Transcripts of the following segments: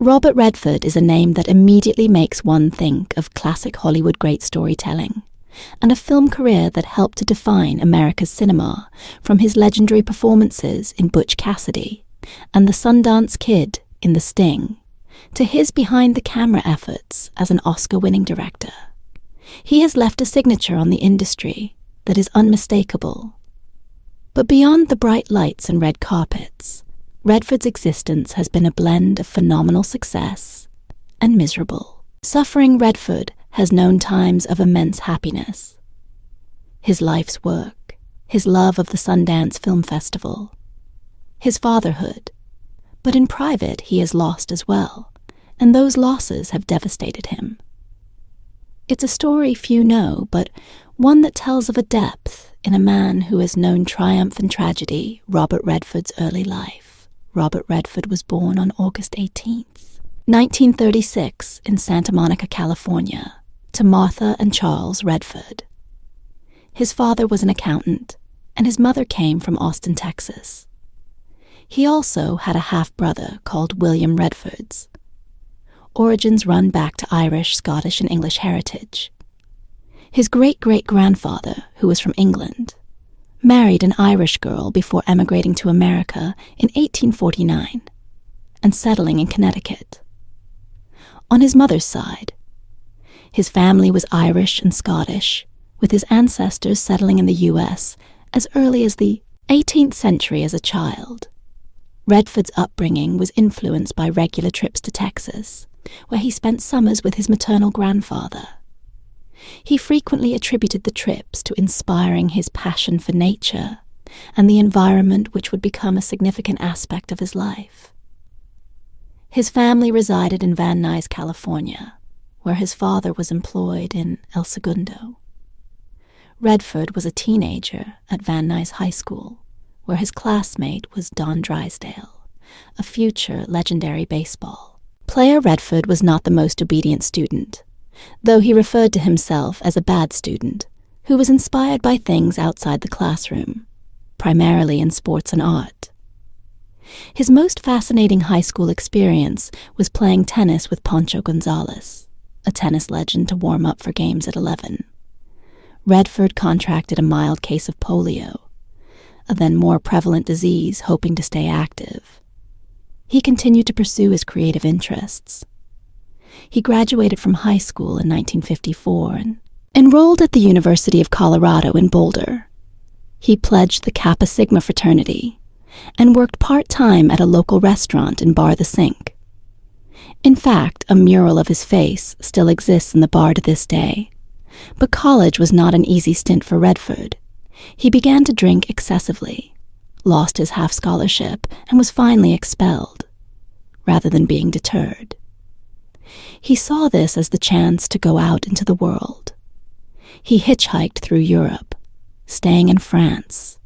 Robert Redford is a name that immediately makes one think of classic Hollywood great storytelling, and a film career that helped to define America's cinema, from his legendary performances in Butch Cassidy and the Sundance Kid in The Sting, to his behind-the-camera efforts as an Oscar-winning director. He has left a signature on the industry that is unmistakable. But beyond the bright lights and red carpets, Redford's existence has been a blend of phenomenal success and miserable. Suffering Redford has known times of immense happiness. His life's work, his love of the Sundance Film Festival, his fatherhood. But in private he has lost as well, and those losses have devastated him. It's a story few know, but one that tells of a depth in a man who has known triumph and tragedy, Robert Redford's early life. Robert Redford was born on August 18th, 1936 in Santa Monica, California, to Martha and Charles Redford. His father was an accountant, and his mother came from Austin, Texas. He also had a half-brother called William Redfords. Origins run back to Irish, Scottish, and English heritage. His great-great-grandfather, who was from England, married an Irish girl before emigrating to America in 1849 and settling in Connecticut. On his mother's side, his family was Irish and Scottish, with his ancestors settling in the U.S. as early as the 18th century as a child. Redford's upbringing was influenced by regular trips to Texas, where he spent summers with his maternal grandfather. He frequently attributed the trips to inspiring his passion for nature and the environment, which would become a significant aspect of his life. His family resided in Van Nuys, California, where his father was employed in El Segundo. Redford was a teenager at Van Nuys High School, where his classmate was Don Drysdale, a future legendary baseball player. Redford was not the most obedient student, though he referred to himself as a bad student who was inspired by things outside the classroom, primarily in sports and art. His most fascinating high school experience was playing tennis with Pancho Gonzalez, a tennis legend, to warm up for games at 11. Redford contracted a mild case of polio, a then more prevalent disease, hoping to stay active. He continued to pursue his creative interests. He graduated from high school in 1954 and enrolled at the University of Colorado in Boulder. He pledged the Kappa Sigma fraternity and worked part-time at a local restaurant in Bar the Sink. In fact, a mural of his face still exists in the bar to this day. But college was not an easy stint for Redford. He began to drink excessively, lost his half-scholarship, and was finally expelled, rather than being deterred. He saw this as the chance to go out into the world. He hitchhiked through Europe, staying in France,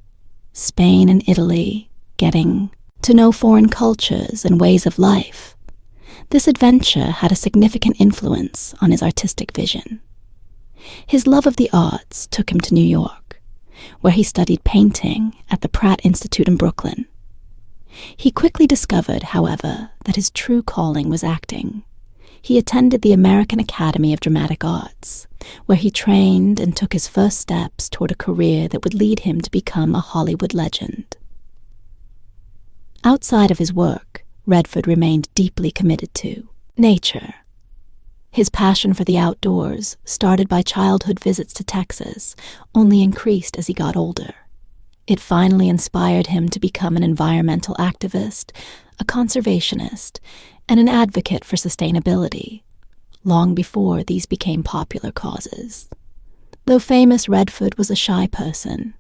Spain, and Italy, getting to know foreign cultures and ways of life. This adventure had a significant influence on his artistic vision. His love of the arts took him to New York, where he studied painting at the Pratt Institute in Brooklyn. He quickly discovered, however, that his true calling was acting. He attended the American Academy of Dramatic Arts, where he trained and took his first steps toward a career that would lead him to become a Hollywood legend. Outside of his work, Redford remained deeply committed to nature. His passion for the outdoors, started by childhood visits to Texas, only increased as he got older. It finally inspired him to become an environmental activist, a conservationist, and an advocate for sustainability, long before these became popular causes. Though famous, Redford was a shy person,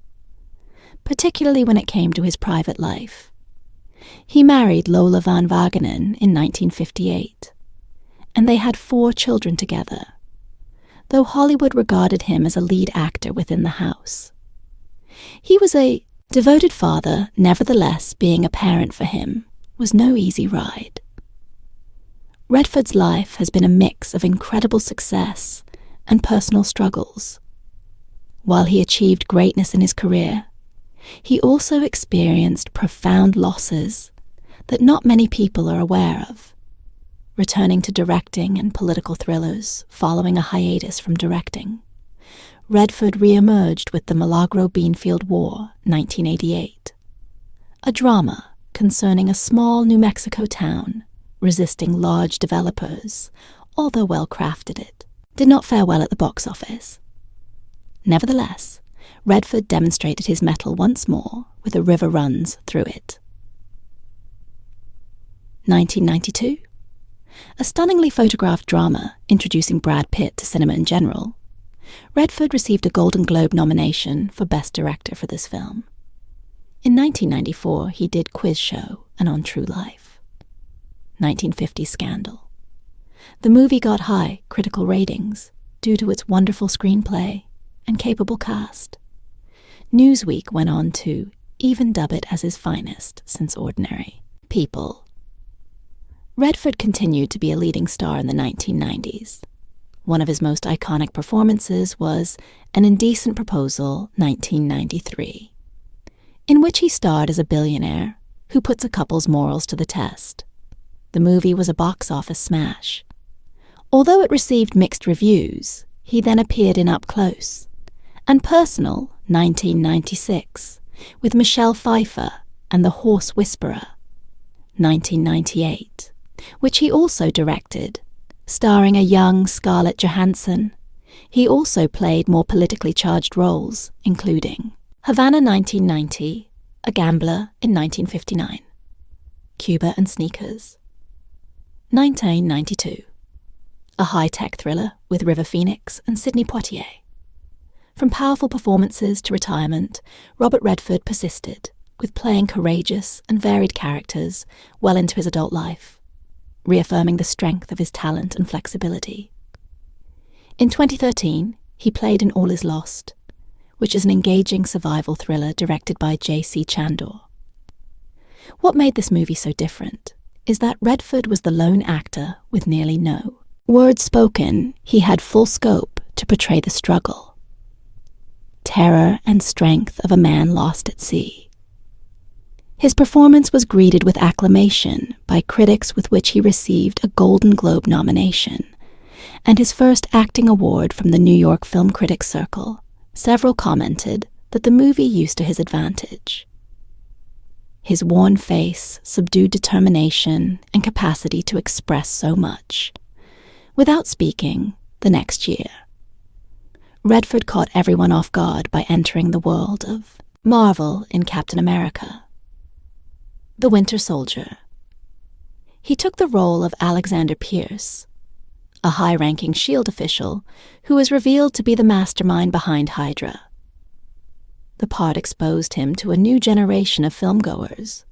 particularly when it came to his private life. He married Lola van Wagenen in 1958, and they had 4 children together, though Hollywood regarded him as a lead actor within the house. He was a devoted father, nevertheless, being a parent for him was no easy ride. Redford's life has been a mix of incredible success and personal struggles. While he achieved greatness in his career, he also experienced profound losses that not many people are aware of. returning to directing and political thrillers following a hiatus from directing. Redford re-emerged with The Milagro Beanfield War, 1988, a drama concerning a small New Mexico town resisting large developers, although well-crafted it, did not fare well at the box office. Nevertheless, Redford demonstrated his mettle once more with A River Runs Through It. 1992. A stunningly photographed drama introducing Brad Pitt to cinema in general, Redford received a Golden Globe nomination for Best Director for this film. In 1994, he did Quiz Show and On True Life. 1950 Scandal. The movie got high critical ratings due to its wonderful screenplay and capable cast. Newsweek went on to even dub it as his finest since Ordinary People. Redford continued to be a leading star in the 1990s. One of his most iconic performances was An Indecent Proposal, 1993, in which he starred as a billionaire who puts a couple's morals to the test. The movie was a box office smash. Although it received mixed reviews, he then appeared in Up Close and Personal, 1996, with Michelle Pfeiffer and The Horse Whisperer, 1998, which he also directed, starring a young Scarlett Johansson. He also played more politically charged roles, including Havana 1990, A Gambler in 1959, Cuba and Sneakers, 1992, a high-tech thriller with River Phoenix and Sidney Poitier. From powerful performances to retirement, Robert Redford persisted, with playing courageous and varied characters well into his adult life, reaffirming the strength of his talent and flexibility. In 2013, he played in All Is Lost, which is an engaging survival thriller directed by J.C. Chandor. What made this movie so different is that Redford was the lone actor with nearly no words spoken. He had full scope to portray the struggle, terror and strength of a man lost at sea. His performance was greeted with acclamation by critics, with which he received a Golden Globe nomination and his first acting award from the New York Film Critics Circle. Several commented that the movie used to his advantage. His worn face, subdued determination, and capacity to express so much without speaking the next year. Redford caught everyone off guard by entering the world of Marvel in Captain America, The Winter Soldier. He took the role of Alexander Pierce, a high-ranking S.H.I.E.L.D. official who was revealed to be the mastermind behind Hydra. The part exposed him to a new generation of filmgoers,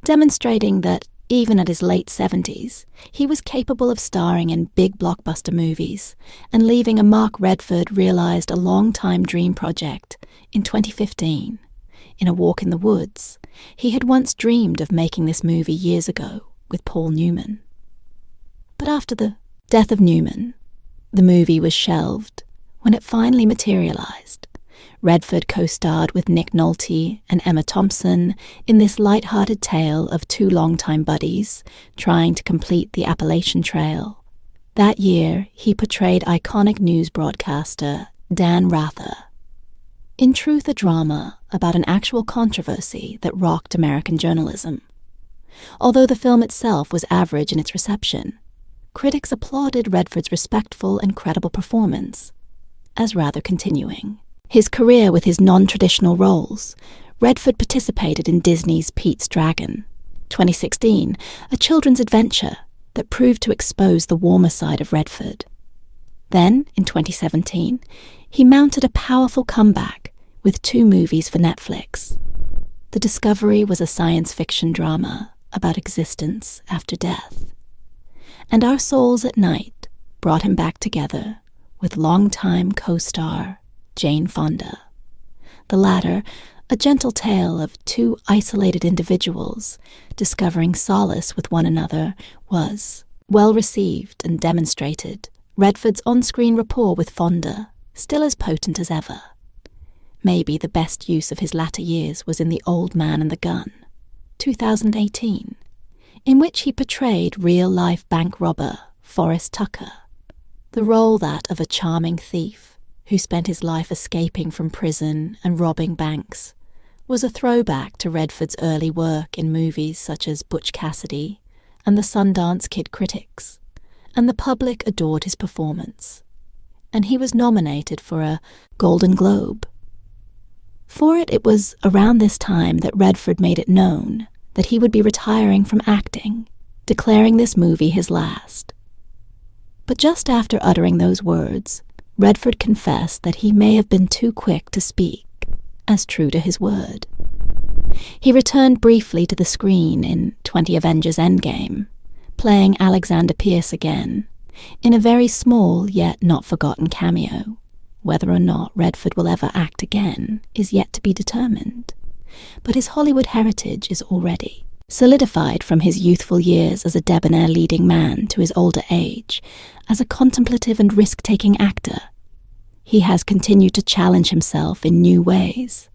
demonstrating that, even at his late 70s, he was capable of starring in big blockbuster movies and leaving a Mark Redford realized a long-time dream project in 2015. In A Walk in the Woods, he had once dreamed of making this movie years ago with Paul Newman. But after the death of Newman, the movie was shelved. When it finally materialized, Redford co-starred with Nick Nolte and Emma Thompson in this light-hearted tale of two longtime buddies trying to complete the Appalachian Trail. That year, he portrayed iconic news broadcaster Dan Rather. In truth, a drama about an actual controversy that rocked American journalism. Although the film itself was average in its reception, critics applauded Redford's respectful and credible performance as rather continuing his career with his non-traditional roles. Redford participated in Disney's Pete's Dragon, 2016, a children's adventure that proved to expose the warmer side of Redford. Then, in 2017, he mounted a powerful comeback with 2 movies for Netflix. The Discovery was a science fiction drama about existence after death, and Our Souls at Night brought him back together with longtime co-star Jane Fonda. The latter, a gentle tale of 2 isolated individuals discovering solace with one another, was well received and demonstrated Redford's on-screen rapport with Fonda, still as potent as ever. Maybe the best use of his latter years was in The Old Man and the Gun, 2018, in which he portrayed real-life bank robber Forrest Tucker, the role that of a charming thief who spent his life escaping from prison and robbing banks, was a throwback to Redford's early work in movies such as Butch Cassidy and the Sundance Kid critics, and the public adored his performance, and he was nominated for a Golden Globe. For it was around this time that Redford made it known that he would be retiring from acting, declaring this movie his last. But just after uttering those words, Redford confessed that he may have been too quick to speak, as true to his word. He returned briefly to the screen in 20 Avengers Endgame, playing Alexander Pierce again, in a very small yet not forgotten cameo. Whether or not Redford will ever act again is yet to be determined, but his Hollywood heritage is already solidified from his youthful years as a debonair leading man to his older age as a contemplative and risk-taking actor. He has continued to challenge himself in new ways,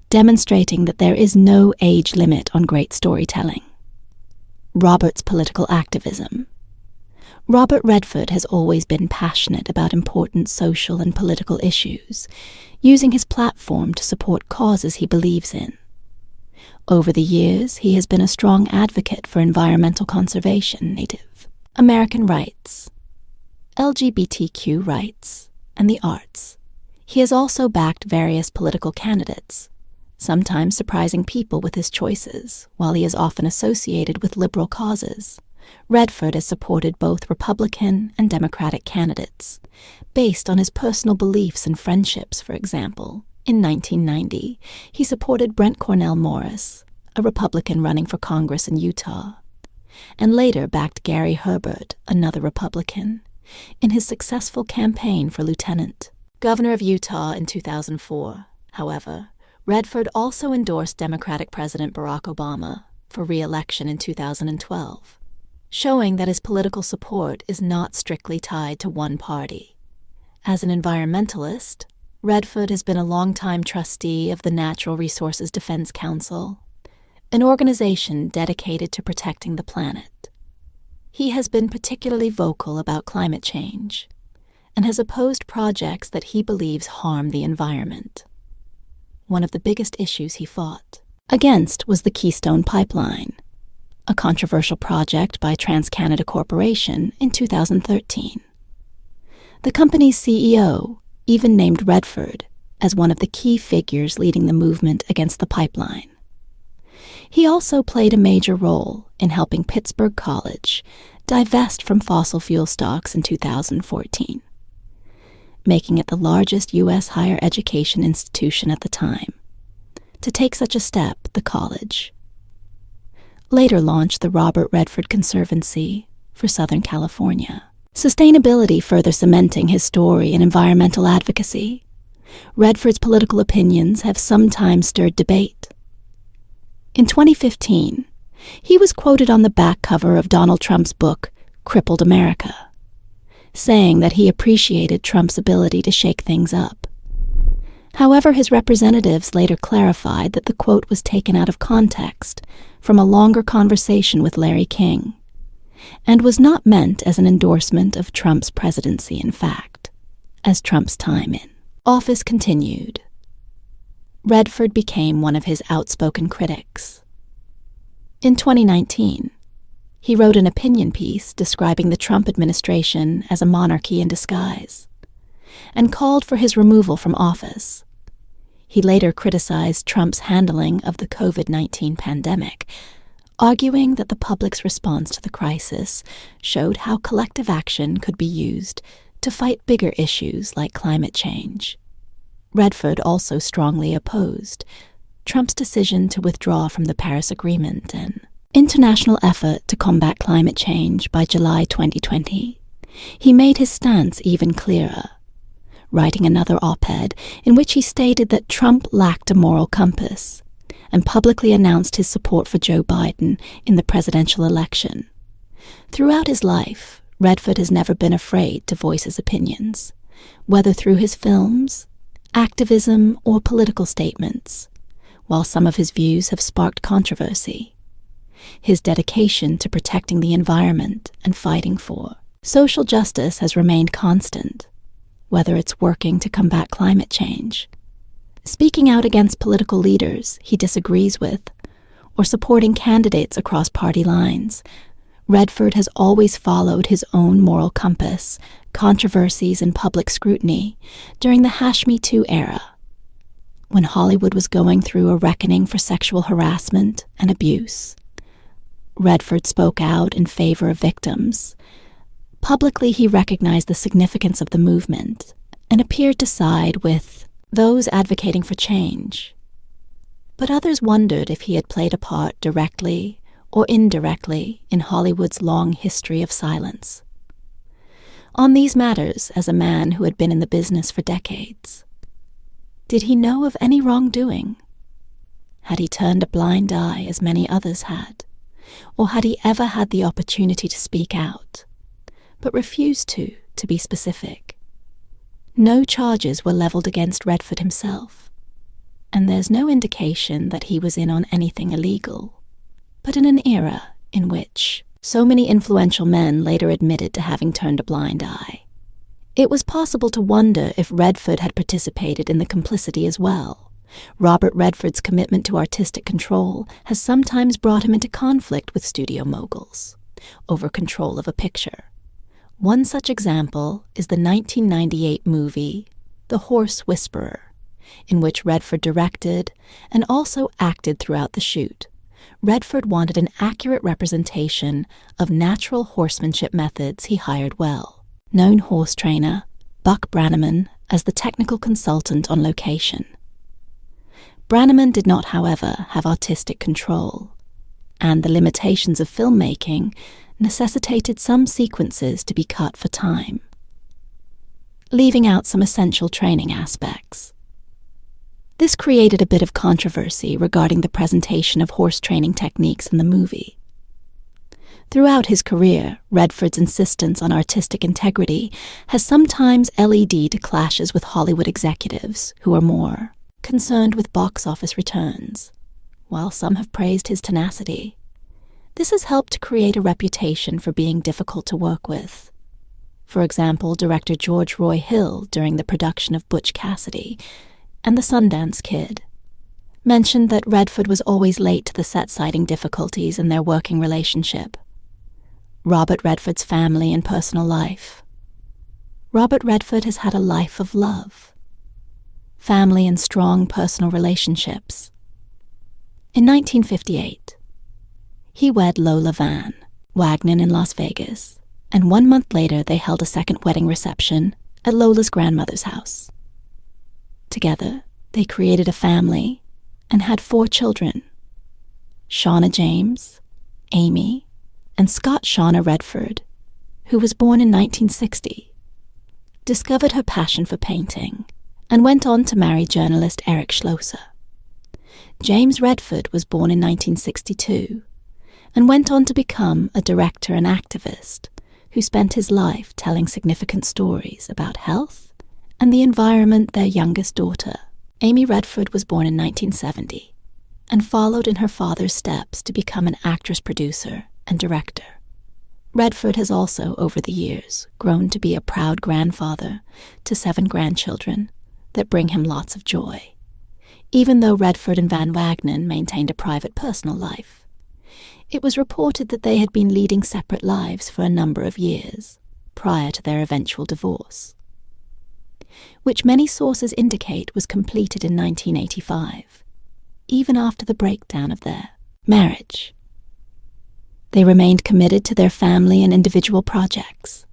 demonstrating that there is no age limit on great storytelling. Robert's political activism. Robert Redford has always been passionate about important social and political issues, using his platform to support causes he believes in. Over the years, he has been a strong advocate for environmental conservation, Native American rights, LGBTQ rights, and the arts. He has also backed various political candidates, sometimes surprising people with his choices, while he is often associated with liberal causes. Redford has supported both Republican and Democratic candidates, based on his personal beliefs and friendships. For example, in 1990, he supported Brent Cornell Morris, a Republican running for Congress in Utah, and later backed Gary Herbert, another Republican, in his successful campaign for lieutenant governor of Utah in 2004. However, Redford also endorsed Democratic President Barack Obama for re-election in 2012, showing that his political support is not strictly tied to one party. As an environmentalist, Redford has been a longtime trustee of the Natural Resources Defense Council, an organization dedicated to protecting the planet. He has been particularly vocal about climate change and has opposed projects that he believes harm the environment. One of the biggest issues he fought against was the Keystone Pipeline, a controversial project by TransCanada Corporation in 2013. The company's CEO even named Redford as one of the key figures leading the movement against the pipeline. He also played a major role in helping Pittsburgh College divest from fossil fuel stocks in 2014, making it the largest U.S. higher education institution at the time. To take such a step, the college later launched the Robert Redford Conservancy for Southern California. Sustainability further cementing his story in environmental advocacy. Redford's political opinions have sometimes stirred debate. In 2015, he was quoted on the back cover of Donald Trump's book, Crippled America, saying that he appreciated Trump's ability to shake things up. However, his representatives later clarified that the quote was taken out of context from a longer conversation with Larry King, and was not meant as an endorsement of Trump's presidency. In fact, as Trump's time in office continued, Redford became one of his outspoken critics. In 2019, he wrote an opinion piece describing the Trump administration as a monarchy in disguise, and called for his removal from office. He later criticized Trump's handling of the COVID-19 pandemic, arguing that the public's response to the crisis showed how collective action could be used to fight bigger issues like climate change. Redford also strongly opposed Trump's decision to withdraw from the Paris Agreement and international effort to combat climate change by July 2020. He made his stance even clearer, writing another op-ed in which he stated that Trump lacked a moral compass and publicly announced his support for Joe Biden in the presidential election. Throughout his life, Redford has never been afraid to voice his opinions, whether through his films, activism, or political statements, while some of his views have sparked controversy. his dedication to protecting the environment and fighting for social justice has remained constant, whether it's working to combat climate change, speaking out against political leaders he disagrees with, or supporting candidates across party lines. Redford has always followed his own moral compass, controversies and public scrutiny during the #Me Too era, when Hollywood was going through a reckoning for sexual harassment and abuse. Redford spoke out in favor of victims. Publicly, he recognized the significance of the movement and appeared to side with those advocating for change. But others wondered if he had played a part directly or indirectly in Hollywood's long history of silence. On these matters, as a man who had been in the business for decades, did he know of any wrongdoing? Had he turned a blind eye as many others had? Or had he ever had the opportunity to speak out, but refused to be specific? No charges were leveled against Redford himself, and there's no indication that he was in on anything illegal. But in an era in which so many influential men later admitted to having turned a blind eye, it was possible to wonder if Redford had participated in the complicity as well. Robert Redford's commitment to artistic control has sometimes brought him into conflict with studio moguls over control of a picture. One such example is the 1998 movie The Horse Whisperer, in which Redford directed and also acted throughout the shoot. Redford wanted an accurate representation of natural horsemanship methods he hired well. Known horse trainer Buck Brannaman as the technical consultant on location. Brannaman did not, however, have artistic control, and the limitations of filmmaking necessitated some sequences to be cut for time, leaving out some essential training aspects. This created a bit of controversy regarding the presentation of horse training techniques in the movie. Throughout his career, Redford's insistence on artistic integrity has sometimes led to clashes with Hollywood executives who are more concerned with box office returns, while some have praised his tenacity. This has helped to create a reputation for being difficult to work with. For example, director George Roy Hill, during the production of Butch Cassidy and the Sundance Kid, mentioned that Redford was always late to the set, citing difficulties in their working relationship. Robert Redford's family and personal life. Robert Redford has had a life of love, family and strong personal relationships. In 1958, he wed Lola Van Wagner in Las Vegas, and 1 month later they held a second wedding reception at Lola's grandmother's house. Together, they created a family and had 4 children: Shauna James, Amy, and Scott Shauna Redford, who was born in 1960, discovered her passion for painting, and went on to marry journalist Eric Schlosser. James Redford was born in 1962, and went on to become a director and activist who spent his life telling significant stories about health and the environment. Their youngest daughter, Amy Redford, was born in 1970, and followed in her father's steps to become an actress-producer and director. Redford has also, over the years, grown to be a proud grandfather to 7 grandchildren that bring him lots of joy. Even though Redford and Van Wagner maintained a private personal life, it was reported that they had been leading separate lives for a number of years prior to their eventual divorce, which many sources indicate was completed in 1985, even after the breakdown of their marriage. They remained committed to their family and individual projects.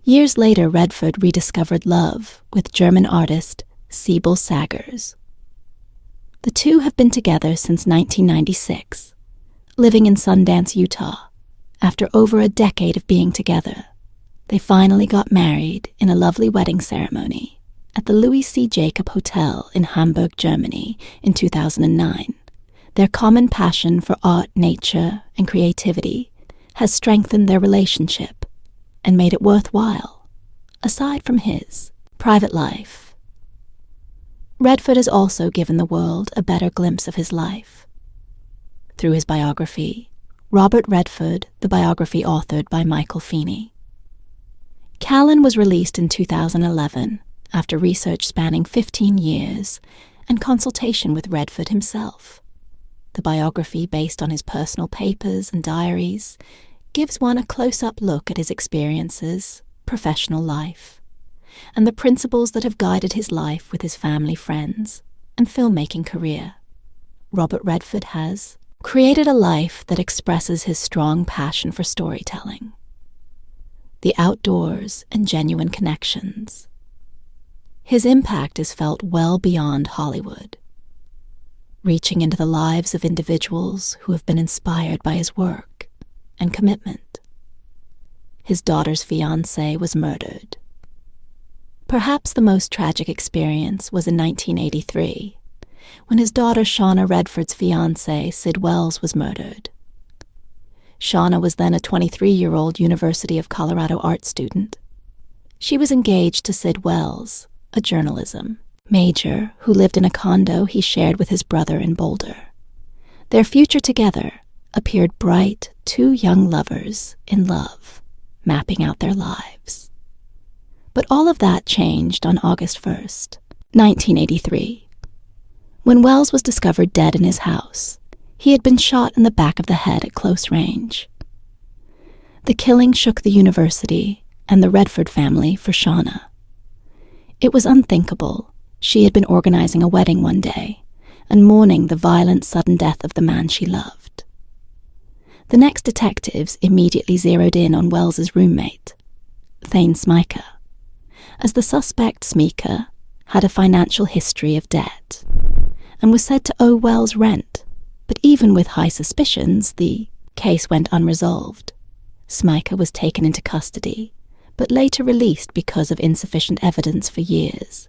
Years later, Redford rediscovered love with German artist Sibyl Sagers. The two have been together since 1996, living in Sundance, Utah. After over a decade of being together, they finally got married in a lovely wedding ceremony at the Louis C. Jacob Hotel in Hamburg, Germany in 2009. Their common passion for art, nature, and creativity has strengthened their relationship and made it worthwhile, aside from his private life. Redford has also given the world a better glimpse of his life. through his biography, Robert Redford, the biography authored by Michael Feeney. Callan was released in 2011 after research spanning 15 years and consultation with Redford himself. The biography, based on his personal papers and diaries, gives one a close-up look at his experiences, professional life, and the principles that have guided his life with his family, friends, and filmmaking career. Robert Redford has created a life that expresses his strong passion for storytelling, the outdoors, and genuine connections. His impact is felt well beyond Hollywood, reaching into the lives of individuals who have been inspired by his work and commitment. His daughter's fiancé was murdered. Perhaps the most tragic experience was in 1983, when his daughter Shauna Redford's fiancé, Sid Wells, was murdered. Shauna was then a 23-year-old University of Colorado art student. She was engaged to Sid Wells, a journalism major who lived in a condo he shared with his brother in Boulder. Their future together appeared bright, two young lovers in love, mapping out their lives. But all of that changed on August 1st, 1983. When Wells was discovered dead in his house, he had been shot in the back of the head at close range. The killing shook the university and the Redford family for Shauna. It was unthinkable. She had been organizing a wedding one day and mourning the violent, sudden death of the man she loved. The next detectives immediately zeroed in on Wells's roommate, Thane Smyka, as the suspect Smyka had a financial history of debt and was said to owe Wells rent. But even with high suspicions, the case went unresolved. Smyka was taken into custody, but later released because of insufficient evidence for years.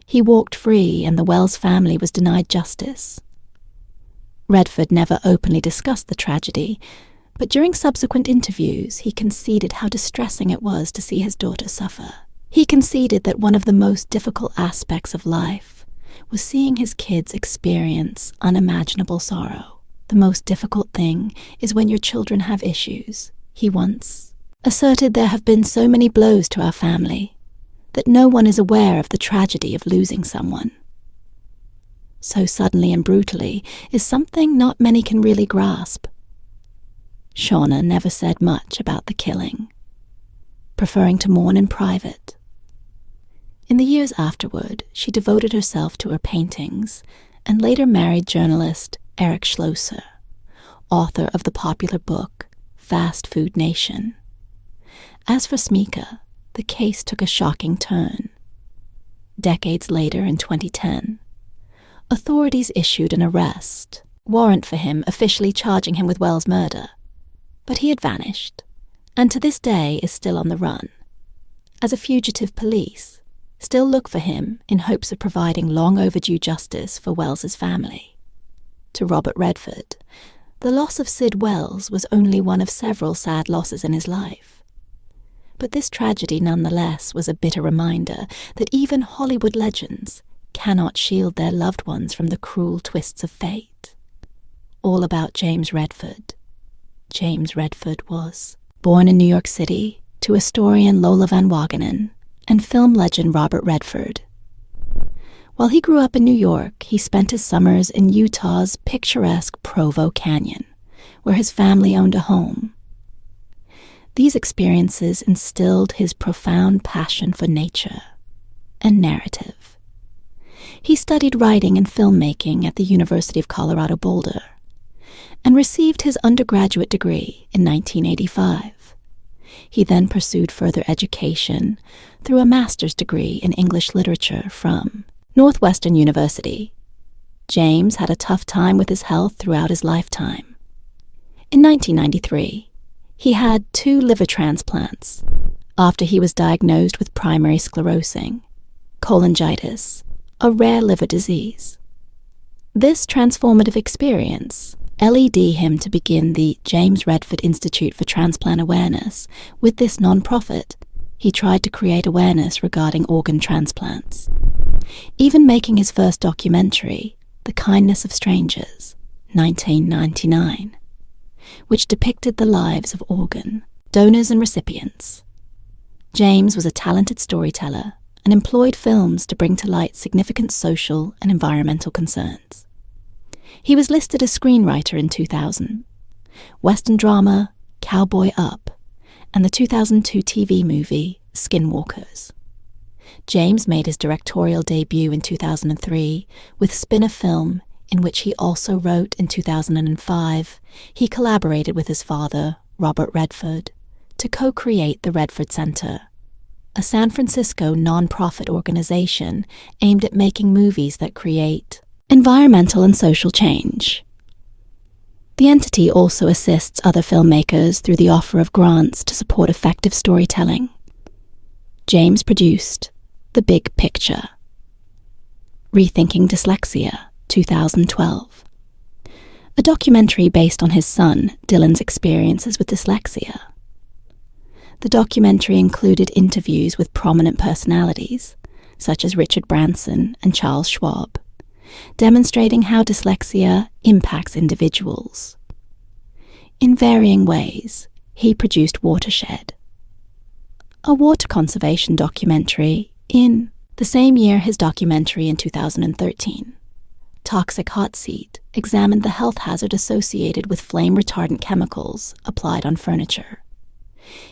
He walked free, and the Wells family was denied justice. Redford never openly discussed the tragedy, but during subsequent interviews he conceded how distressing it was to see his daughter suffer. He conceded that one of the most difficult aspects of life was seeing his kids experience unimaginable sorrow. The most difficult thing is when your children have issues, he once asserted. There have been so many blows to our family that no one is aware of the tragedy of losing someone. So suddenly and brutally is something not many can really grasp. Shauna never said much about the killing, preferring to mourn in private. In the years afterward, she devoted herself to her paintings and later married journalist Eric Schlosser, author of the popular book Fast Food Nation. As for Smyka, the case took a shocking turn. Decades later, in 2010, authorities issued an arrest warrant for him, officially charging him with Wells' murder. But he had vanished, and to this day is still on the run. As a fugitive, police still look for him in hopes of providing long overdue justice for Wells's family. To Robert Redford, the loss of Sid Wells was only one of several sad losses in his life. But this tragedy nonetheless was a bitter reminder that even Hollywood legends cannot shield their loved ones from the cruel twists of fate. All about James Redford. James Redford was born in New York City to historian Lola Van Wagenen and film legend Robert Redford. While he grew up in New York, he spent his summers in Utah's picturesque Provo Canyon, where his family owned a home. These experiences instilled his profound passion for nature and narrative. He studied writing and filmmaking at the University of Colorado Boulder and received his undergraduate degree in 1985. He then pursued further education through a master's degree in English literature from Northwestern University. James had a tough time with his health throughout his lifetime. In 1993, he had 2 liver transplants after he was diagnosed with primary sclerosing, cholangitis, a rare liver disease. This transformative experience led him to begin the James Redford Institute for Transplant Awareness. With this nonprofit, he tried to create awareness regarding organ transplants, even making his first documentary, The Kindness of Strangers, 1999, which depicted the lives of organ donors and recipients. James was a talented storyteller and employed films to bring to light significant social and environmental concerns. He was listed as screenwriter in 2000, Western drama Cowboy Up, and the 2002 TV movie Skinwalkers. James made his directorial debut in 2003 with spin-off film, in which he also wrote. In 2005, he collaborated with his father, Robert Redford, to co-create the Redford Center, a San Francisco non-profit organization aimed at making movies that create environmental and social change. The entity also assists other filmmakers through the offer of grants to support effective storytelling. James produced The Big Picture, Rethinking Dyslexia, 2012, a documentary based on his son, Dylan's experiences with dyslexia. The documentary included interviews with prominent personalities, such as Richard Branson and Charles Schwab, demonstrating how dyslexia impacts individuals. In varying ways, he produced Watershed, a water conservation documentary in the same year his documentary in 2013. Toxic Hot Seat examined the health hazard associated with flame-retardant chemicals applied on furniture.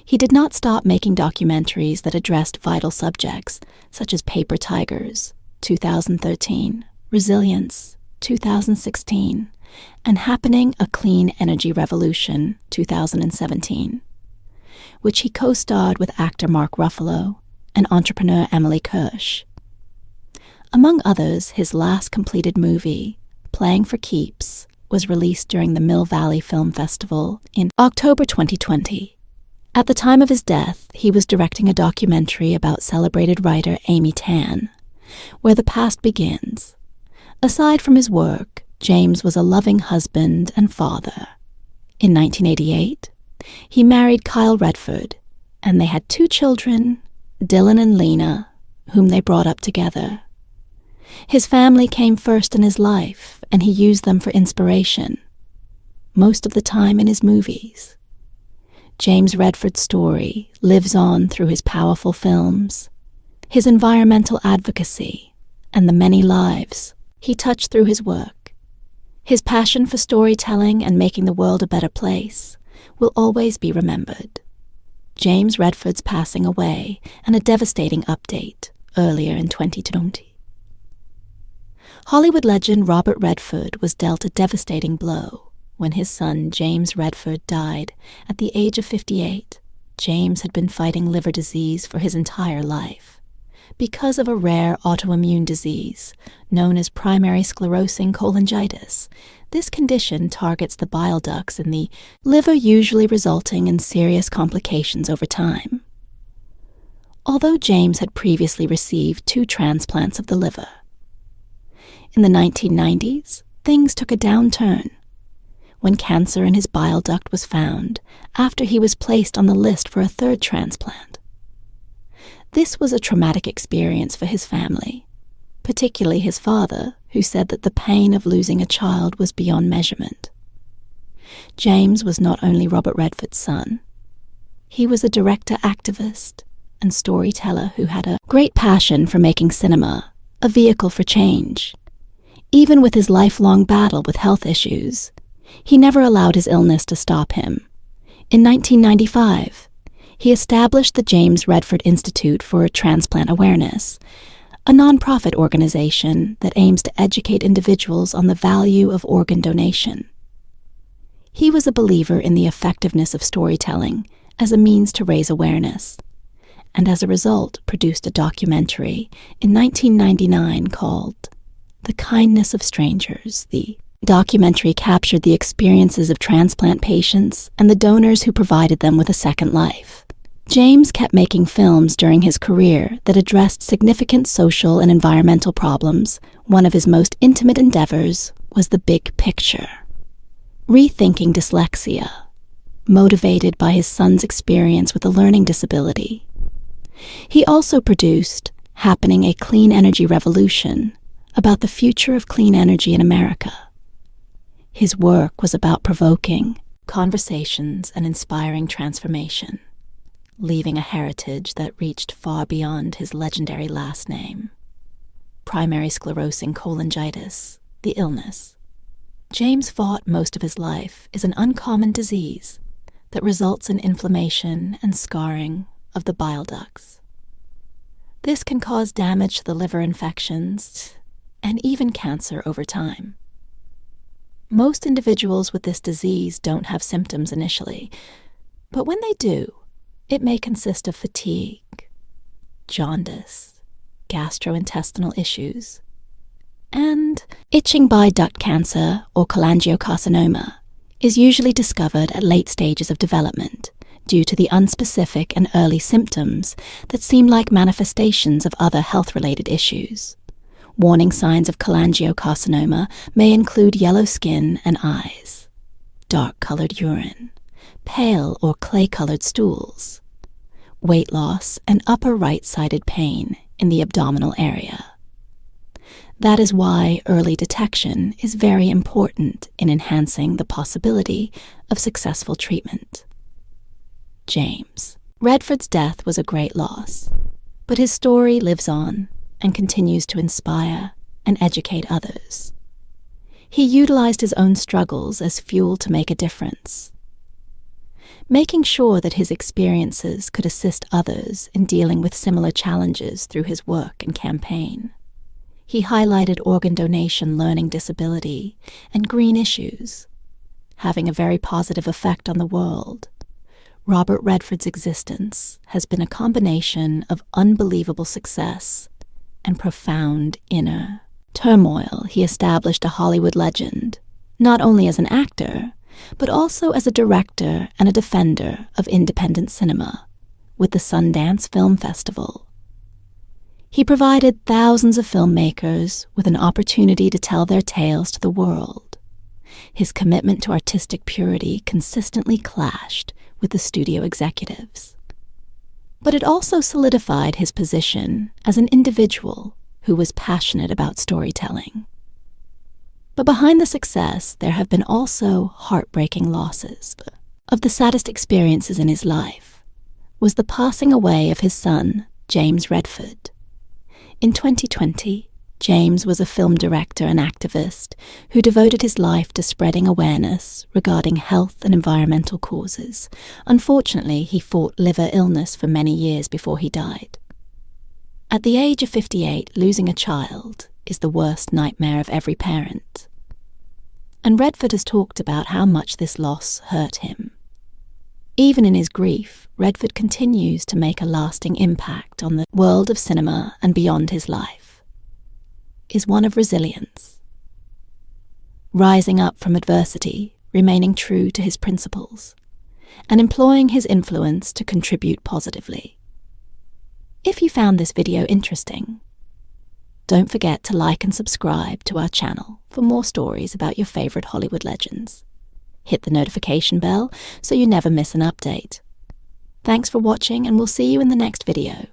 He did not stop making documentaries that addressed vital subjects such as Paper Tigers, 2013, Resilience, 2016, and Happening: A Clean Energy Revolution, 2017, which he co-starred with actor Mark Ruffalo and entrepreneur Emily Kirsch. Among others, his last completed movie, Playing for Keeps, was released during the Mill Valley Film Festival in October 2020. At the time of his death, he was directing a documentary about celebrated writer Amy Tan, Where the Past Begins. Aside from his work, James was a loving husband and father. In 1988, he married Kyle Redford, and they had 2 children, Dylan and Lena, whom they brought up together. His family came first in his life, and he used them for inspiration, most of the time in his movies. James Redford's story lives on through his powerful films, his environmental advocacy, and the many lives he touched through his work. His passion for storytelling and making the world a better place will always be remembered. James Redford's passing away, and a devastating update earlier in 2020. Hollywood legend Robert Redford was dealt a devastating blow when his son James Redford died at the age of 58. James had been fighting liver disease for his entire life because of a rare autoimmune disease known as primary sclerosing cholangitis. This condition targets the bile ducts in the liver, usually resulting in serious complications over time. Although James had previously received 2 transplants of the liver, in the 1990s, things took a downturn when cancer in his bile duct was found after he was placed on the list for a 3rd transplant. This was a traumatic experience for his family, particularly his father, who said that the pain of losing a child was beyond measurement. James was not only Robert Redford's son. He was a director, activist, and storyteller who had a great passion for making cinema a vehicle for change. Even with his lifelong battle with health issues, he never allowed his illness to stop him. In 1995, he established the James Redford Institute for Transplant Awareness, a nonprofit organization that aims to educate individuals on the value of organ donation. He was a believer in the effectiveness of storytelling as a means to raise awareness, and as a result produced a documentary in 1999 called The Kindness of Strangers. The documentary captured the experiences of transplant patients and the donors who provided them with a second life. James kept making films during his career that addressed significant social and environmental problems. One of his most intimate endeavors was The Big Picture, Rethinking Dyslexia, motivated by his son's experience with a learning disability. He also produced Happening: A Clean Energy Revolution, about the future of clean energy in America. His work was about provoking conversations and inspiring transformation, leaving a heritage that reached far beyond his legendary last name. Primary sclerosing cholangitis, the illness James fought most of his life, is an uncommon disease that results in inflammation and scarring of the bile ducts. This can cause damage to the liver, infections, and even cancer over time. Most individuals with this disease don't have symptoms initially, but when they do, it may consist of fatigue, jaundice, gastrointestinal issues, and itching bile duct cancer or cholangiocarcinoma is usually discovered at late stages of development due to the unspecific and early symptoms that seem like manifestations of other health-related issues. Warning signs of cholangiocarcinoma may include yellow skin and eyes, dark-colored urine, pale or clay-colored stools, weight loss, and upper right-sided pain in the abdominal area. That is why early detection is very important in enhancing the possibility of successful treatment. James. Redford's death was a great loss, but his story lives on and continues to inspire and educate others. He utilized his own struggles as fuel to make a difference, making sure that his experiences could assist others in dealing with similar challenges through his work and campaign. He highlighted organ donation, learning disability, and green issues, having a very positive effect on the world. Robert Redford's existence has been a combination of unbelievable success and profound inner turmoil. He established a Hollywood legend, not only as an actor, but also as a director and a defender of independent cinema with the Sundance Film Festival. He provided thousands of filmmakers with an opportunity to tell their tales to the world. His commitment to artistic purity consistently clashed with the studio executives. But it also solidified his position as an individual who was passionate about storytelling. But behind the success, there have been also heartbreaking losses. Of the saddest experiences in his life was the passing away of his son, James Redford. In 2020, James was a film director and activist who devoted his life to spreading awareness regarding health and environmental causes. Unfortunately, he fought liver illness for many years before he died. At the age of 58, losing a child is the worst nightmare of every parent. And Redford has talked about how much this loss hurt him. Even in his grief, Redford continues to make a lasting impact on the world of cinema and beyond his life. Is one of resilience, rising up from adversity, remaining true to his principles, and employing his influence to contribute positively. If you found this video interesting, don't forget to like and subscribe to our channel for more stories about your favorite Hollywood legends. Hit the notification bell so you never miss an update. Thanks for watching, and we'll see you in the next video.